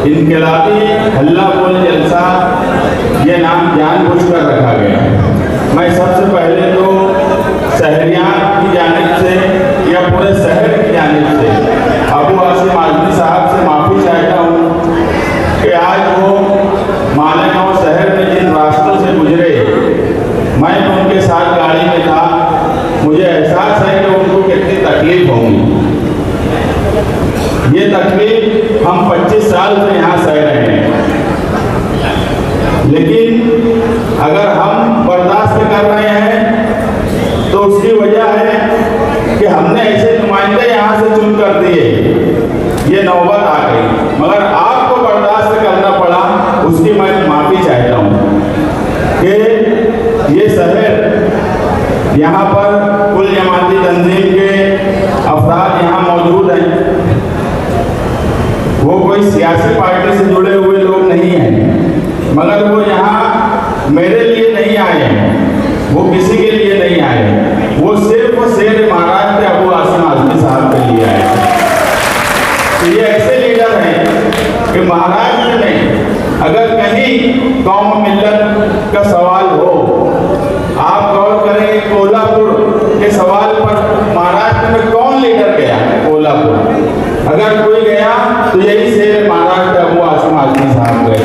इनकलाबी हल्ला बोल जलसा ये नाम जानबूझकर रखा गया। मैं सबसे पहले तो शहरियान की जानिब से या पूरे शहर की जानिब से अबू आसिम आजमी साहब से माफ़ी चाहता हूँ कि आज वो मालेगांव शहर में जिन रास्तों से गुजरे, मैं उनके साथ गाड़ी में था, मुझे एहसास है कि उनको कितनी तकलीफ होगी। ये तकलीफ हम 25 साल से यहाँ सह रहे हैं, लेकिन अगर हम बर्दाश्त कर रहे हैं तो उसकी वजह है कि हमने ऐसे नुमाइंदे यहाँ से चुन कर दिए, ये नौबत आ गई। मगर आपको बर्दाश्त करना पड़ा, उसकी मैं माफ़ी चाहता हूँ कि ये शहर यहाँ पर कुल जमाती तंजीम के अफराद यहाँ मौजूद हैं। वो कोई सियासी पार्टी से जुड़े हुए लोग नहीं हैं, मगर वो यहाँ मेरे लिए नहीं आए हैं, वो किसी के लिए नहीं आए, वो सिर्फ शेर महाराज के अबू आसिम आजमी साहब के लिए आए। तो ये ऐसे लीडर हैं कि महाराष्ट्र में अगर कहीं कौम मिल्लत का सवाल हो, आप गौर करेंगे कोल्हापुर के सवाल पर महाराष्ट्र में कौन लीडर गया? कोल्हापुर। अगर कोई गया तो यही शेर महाराष्ट्र अबू आसिम आजमी साहब गए।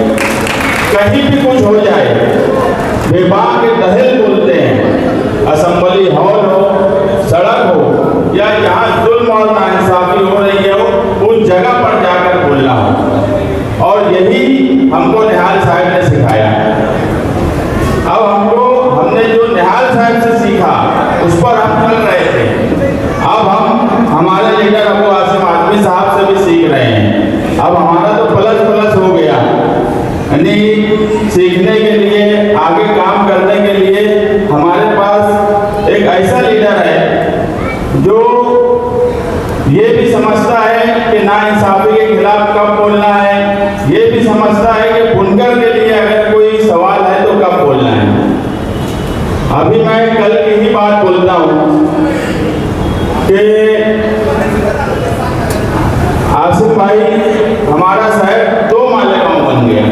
कहीं भी कुछ हो जाए, बेबाक के दहल बोलते हैं, असेंबली हॉल हो, सड़क हो, या जहाँ जुल्म और नाइंसाफी हो रही है उस जगह पर जाकर बोलना हो। और यही हमको निहाल साहब ने सिखाया। अब हमने जो निहाल साहब से सीखा उस पर हम चल रहे थे। अब हम हमारे लीडर अबू आसिम आजमी साहब से भी सीख रहे हैं। अब हमारा तो प्लस हो गया, यानी सीखने के लिए, आगे काम करने के लिए हमारे पास एक ऐसा लीडर है जो ये भी समझता है कि नाइंसाफी के खिलाफ कब बोलना है, ये भी समझता है कि बुनकर के लिए अगर कोई सवाल है तो कब बोलना है। अभी मैं कल की ही बात बोलता हूँ कि आसिफ भाई, हमारा शहर 2 मालेगांव बन गया।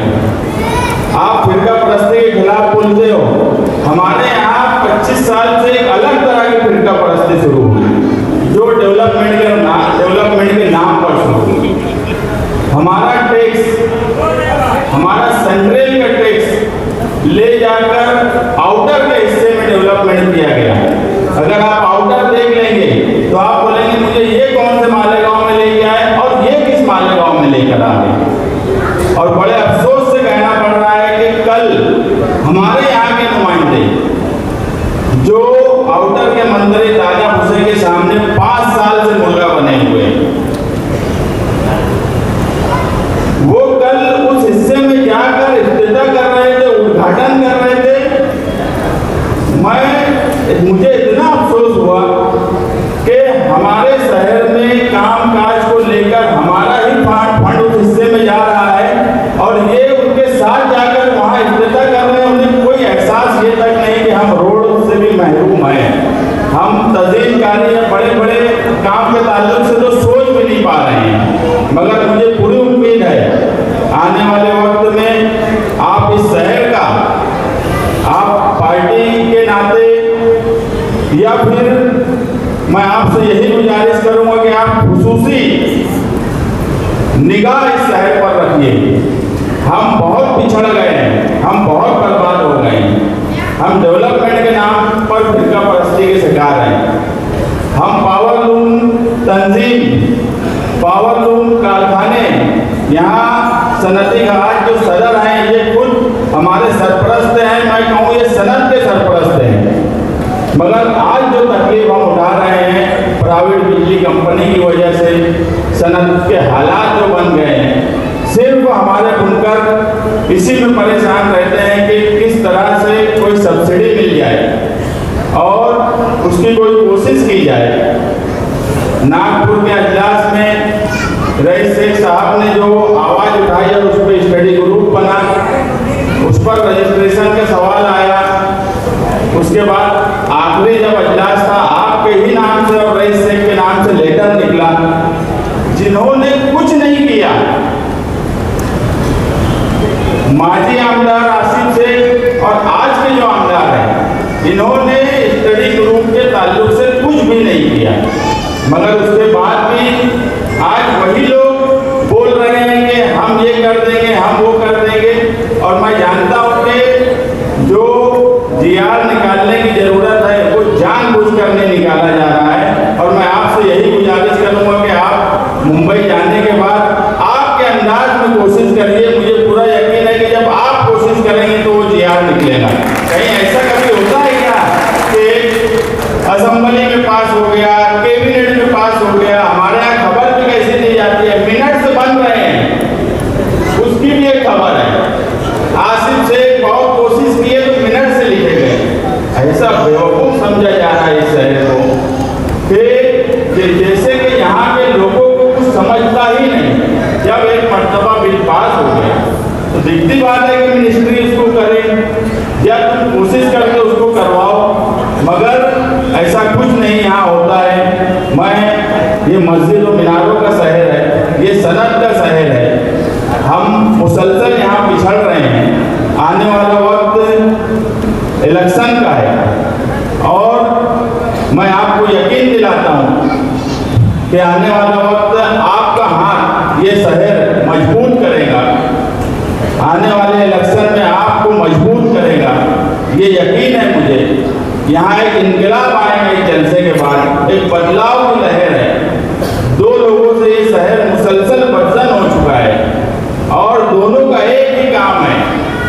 आप फिरका परस्ती के खिलाफ बोलते हो, हमारे यहाँ 25 साल से एक अलग तरह की फिरका परस्ती शुरू हुई जो डेवलपमेंट के नाम पर शुरू हुई। हमारा टैक्स, हमारा सेंट्रल का टैक्स ले जाकर आउटर के हिस्से में डेवलपमेंट किया गया। अगर आप आउटर देख लेंगे तो आप बोलेंगे मुझे ये कौन से मालेगांव में लेके आए और ये किस मालेगांव में लेकर आ गए। और बड़े अफसोस से कहना पड़ रहा है कि कल हमारे यहाँ के नुमाइंदे जो आउटर के मंदिर ताजा भूसे के सामने 5 साल से मुर्गा बने हुए, वो कल उस हिस्से में जाकर इफ्तिताह कर रहे थे, उद्घाटन कर रहे थे। मुझे इतना अफसोस हुआ कि हमारे शहर में काम काज को लेकर हमारा ही फंड उस हिस्से में जा रहा है और ये उनके साथ जाकर वहाँ इफ्तिताह कर रहे हैं। उन्हें कोई एहसास ये तक नहीं कि हम रोड से भी महरूम हैं, हम तज़ीम-कारी या बड़े बड़े काम के ताल्लुक से तो सोच भी नहीं पा रहे हैं। मगर मुझे पूरी उम्मीद है आने वाले वक्त में आप इस शहर का, आप पार्टी के नाते या फिर मैं आपसे यही गुजारिश करूंगा कि आप खुसूसी निगाह इस शहर पर रखिए। हम बहुत पिछड़ गए हैं, हम बहुत बर्बाद हो गए हैं। हम डेवलपमेंट के नाम पर फिरका परस्ती के शिकार हैं। हम पावरलूम तंजीम, पावरलूम कारखाने, यहाँ सनती घाट जो सदर हैं ये खुद हमारे सरपरस्त हैं। मैं कहूँ ये सनत के सरपरस्त हैं। मगर आज जो तकलीफ हम उठा रहे हैं प्राइवेट बिजली कंपनी की वजह से, सनत के हालात जो बन गए हैं, सिर्फ हमारे बुनकर इसी में परेशान रहते हैं कि किस तरह से कोई सब्सिडी मिल जाए और उसकी कोई कोशिश की जाए। नागपुर के अजलास में रईस शेख साहब ने जो आवाज़ उठाई और उस पर स्टडी ग्रुप बना, उस पर रजिस्ट्रेशन का सवाल आया। उसके बाद आखिरी जब अजलास था, आपके ही नाम से और रईस शेख के नाम से लेटर निकला, जिन्होंने कुछ नहीं किया इन्होंने स्टडी ग्रुप के ताल्लुक से कुछ भी नहीं किया, मगर उसके बाद भी आज वही लोग बोल रहे हैं कि हम ये कर देंगे, हम वो कर देंगे। और मैं जानता हूँ कि जो जीआर निकालने की जरूरत है वो जानबूझ कर नहीं निकाला जा रहा है। और मैं आपसे यही गुजारिश करूँगा कि आप मुंबई जाने के बाद आपके अंदाज में कोशिश करिए। मुझे पूरा यकीन है कि जब आप कोशिश करेंगे तो वो जीआर निकलेगा। कहीं ऐसा कभी होता है क्या कि असेंबली में पास हो गया, कैबिनेट में पास हो गया? हमारे यहाँ खबर भी कैसे दी जाती है, मिनट से बन रहे हैं, उसकी भी एक खबर है। आसिफ से बहुत कोशिश की है तो मिनट से लिखे गए। ऐसा बेवकूफ समझा जा रहा है इस शहर को कि जैसे कि यहाँ के लोगों को कुछ समझता ही नहीं। जब एक मर्तबा बिल पास हो गया तो दिखती बात है कि मिनिस्ट्री इसको करे या तुम कोशिश करके उसको करवाओ, मगर ऐसा कुछ नहीं यहाँ होता है। ये मस्जिद और मीनारों का शहर है, ये सनत का शहर है। हम मुसलसल यहाँ पिछड़ रहे हैं। आने वाला वक्त इलेक्शन का है और मैं आपको यकीन दिलाता हूँ कि आने वाला वक्त आपका हाथ ये शहर मजबूत करेगा। आने वाले इलेक्शन में आपको मजबूत करेगा, ये यकीन है मुझे। यहाँ एक इनकलाब आएगा इस जलसे के बाद, एक बदलाव की लहर है। 2 लोगों से ये शहर मुसलसल बदसन हो चुका है और दोनों का एक ही काम है,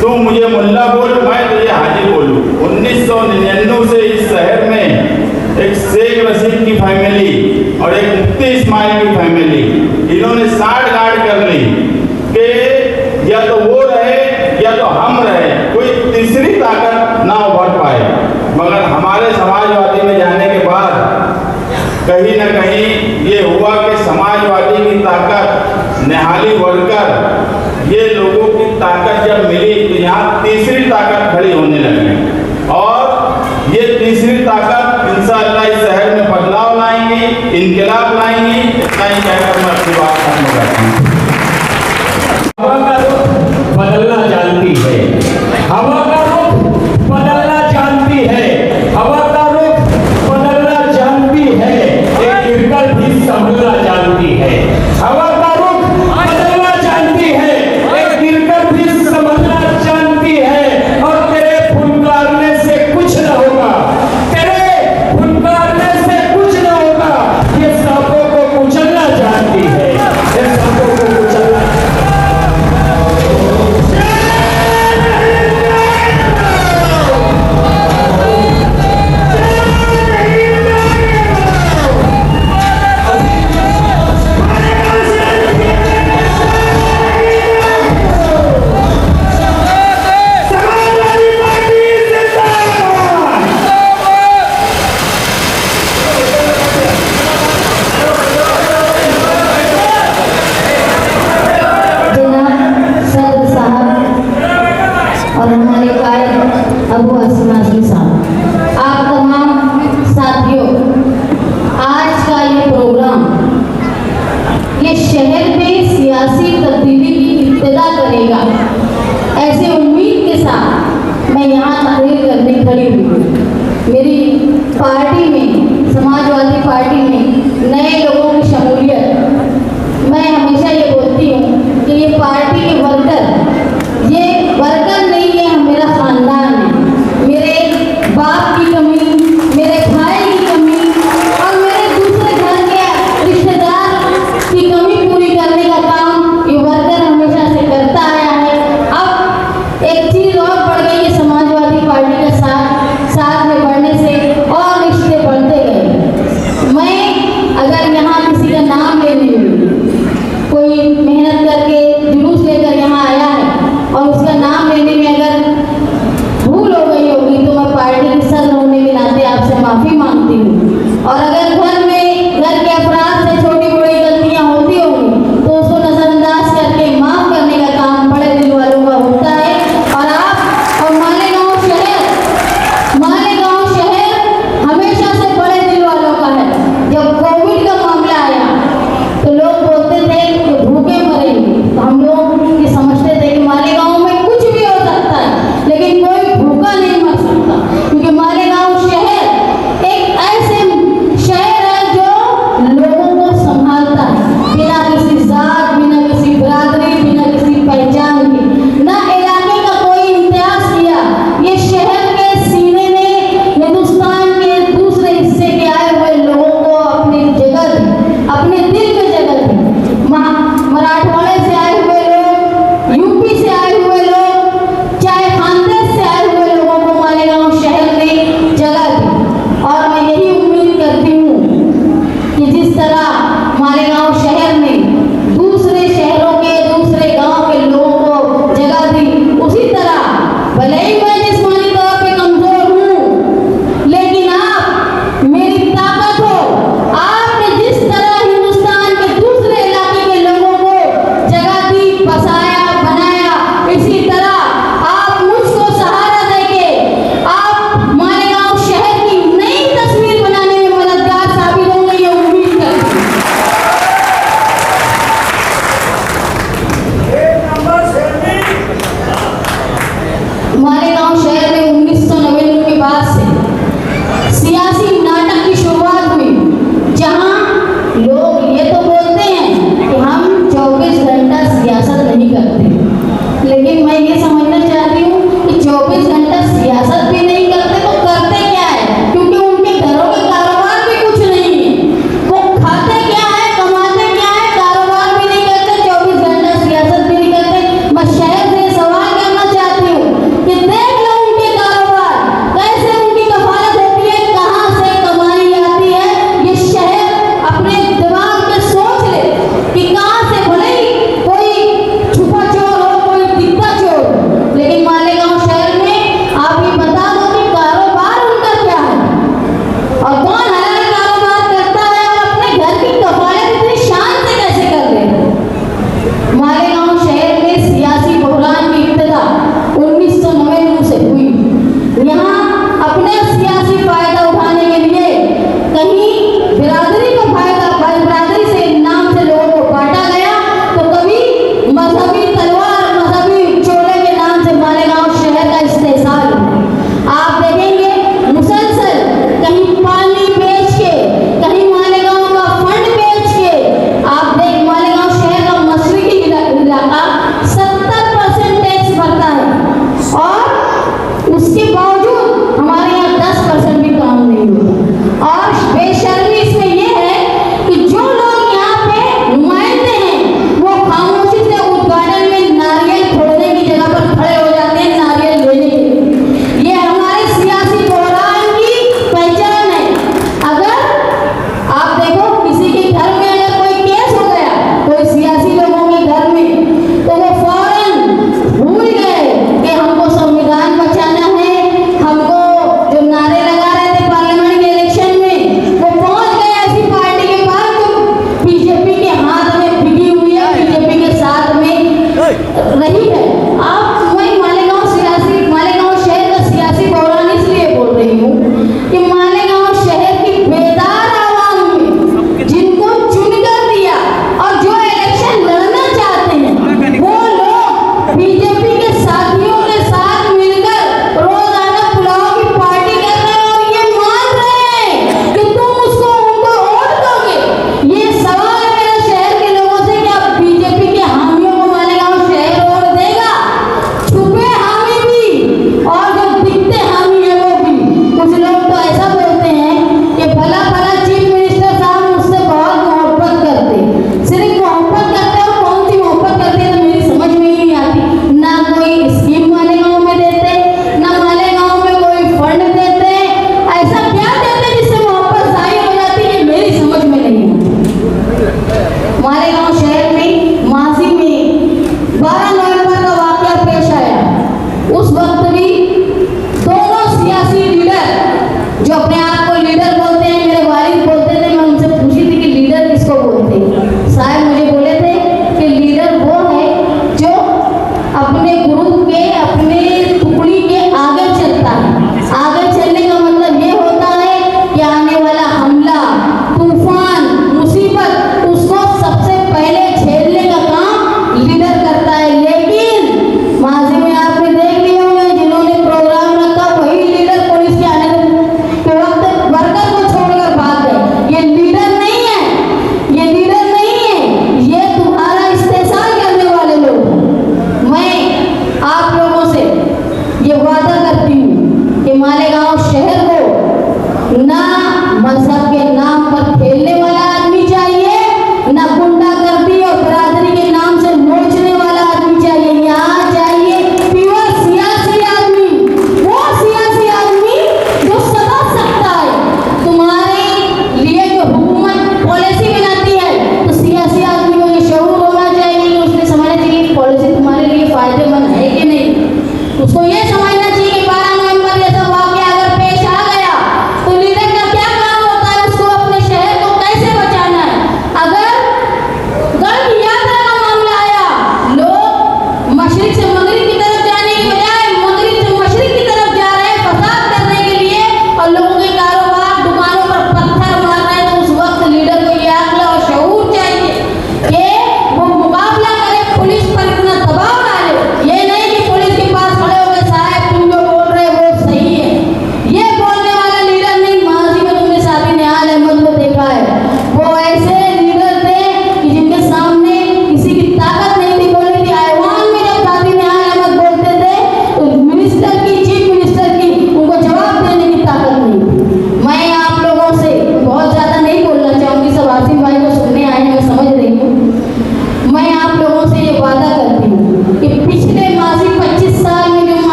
तुम मुझे मुल्ला बोल, मैं तुझे हाजी बोलूँ। 1999 से इस शहर में एक शेख रशीद की फैमिली और एक मुफ्ती इस्माइल की फैमिली, इन्होंने साठ गांठ कर ली कि या तो वो रहे या तो हम रहे, कोई तीसरी ताकत ना उभर पाए। मगर हमारे समाजवादी में जाने के बाद कहीं ना कहीं ये हुआ कि समाजवादी की ताकत निहाली बढ़कर ये लोगों की ताकत जब मिली तो यहाँ तीसरी ताकत खड़ी होने लगी। और ये तीसरी ताकत इंशाअल्लाह इस शहर में बदलाव लाएंगी, इनकलाब लाएंगी। इतना ही कहकर मैं अपनी बात खत्म करता हूँ। हवा का रुख बदलना जानती है, हवा का रुख बदलना जानती है, हवा का रुख बदलना जानती है, एक गिरकर भी संभलना जानती है। हवा का रुख बदलना जानती है, एक गिरकर भी संभलना जानती है। और तेरे फुनकारने से कुछ न होगा, तेरे फुनकारने से कुछ न होगा। ये सांपों को कुचलना जानती है, ये सांपों को कुचलना। और हमारे कायद अबू असमाजी साहब, आप तमाम साथियों, आज का ये प्रोग्राम ये शहर में सियासी तब्दीली की इब्तिदा करेगा, ऐसे उम्मीद के साथ मैं यहाँ तकरीर करने खड़ी हुई। मेरी पार्टी में, समाजवादी पार्टी में नए लोगों की शमूलियत, मैं हमेशा ये बोलती हूँ कि ये पार्टी के वर्कर नहीं है, मेरा खानदान है। मेरे बाप की कमी, मेरे भाई की कमी और मेरे दूसरे घर के रिश्तेदार की कमी पूरी करने का काम ये वर्कर हमेशा से करता आया है। अब एक चीज़ और बढ़ गई है, समाजवादी पार्टी के साथ में बढ़ने से और रिश्ते बढ़ते गए। मैं रही है। आप मैं मालेगांव शहर का सियासी बहरान इसलिए बोल रही हूँ कि मालेगांव शहर की बेदार आवाम में जिनको चुनकर दिया और जो इलेक्शन लड़ना चाहते हैं वो लोग बीजेपी के साथियों के साथ मिलकर रोजाना पुलाव की पार्टी कर रहे हैं और ये मान रहे हैं कि तुम उसको उनको वोट दोगे। ये सवाल है मेरे शहर के लोगों से कि अब बीजेपी के हामियों को मालेगांव शहर वोट देगा? छुपे हामी भी और जो दिखते हामी है वो भी। कुछ लोग तो ऐसा बोलते हैं कि भला भला चीफ मिनिस्टर साहब मुझसे बहुत मोहब्बत करते, सिर्फ मोहब्बत करते और कौन सी मोहब्बत करते तो मेरी समझ में ही नहीं आती। ना कोई स्कीम मालेगांव में देते, ना मालेगांव में कोई फंड देते, ऐसा क्या देते जिससे मोहब्बत जाहिर हो जाती है, मेरी समझ में नहीं आती। मालेगांव शहर में माजी में 12 नवंबर का वाकया पेश आया। उस वक्त भी दोनों सियासी लीडर जो अपने